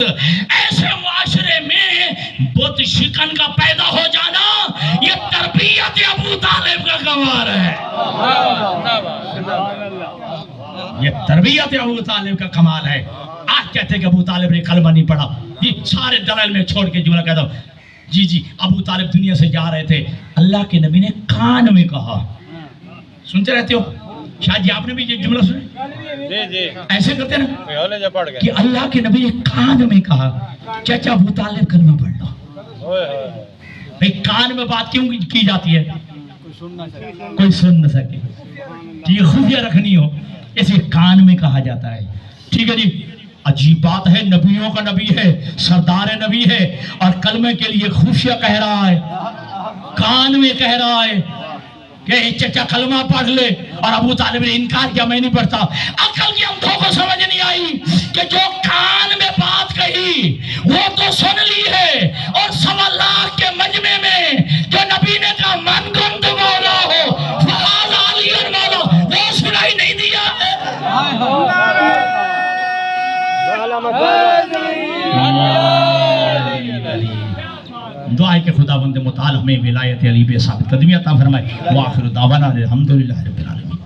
ایسے معاشرے میں بت شکن کا پیدا ہو جانا یہ تربیت ابو طالب کا کمال ہے. یہ تربیت ابو طالب کا کمال ہے. آج کہتے ہیں کہ ابو طالب نے کلمہ نہیں پڑھا. یہ سارے دلائل میں چھوڑ کے جملہ کہتا ہوں. جی ابو طالب دنیا سے جا رہے تھے, اللہ کے نبی نے کان میں کہا. سنتے رہتے ہو شاید جی آپ نے بھی یہ جملہ سنا, ایسے کرتے ہیں نا کہ اللہ کے نبی نے کان میں کہا چچا ابو طالب کلمہ پڑھ لو. بھئی کان میں بات کیوں کی جاتی ہے؟ کوئی سن نہ سکے, یہ خفیہ رکھنی ہو اسے کان میں کہا جاتا ہے. ٹھیک ہے جی, عجیب بات ہے, نبیوں کا نبی ہے, سردار نبی ہے, اور کلمے کے لیے خفیہ کہہ رہا ہے, کان میں کہہ رہا ہے کہ چچا کلمہ پڑھ لے. اور ابو طالب نے انکار کیا, میں نہیں پڑھتا. عقل کی اندھوں کو سمجھ نہیں آئی کہ جو کان میں بات کہی وہ تو سن لی ہے, اور 1.25 لاکھ کے مجمع میں جو نبی نے کہا من گند مولا ہو فعال علی مولا, وہ سنائی نہیں دیا ہے. دعا ہے کہ خدا بند متعال ہمیں ولایت علی پہ ثابت قدمی عطا فرمائے. وآخر دعوانا الحمدللہ رب العالمین.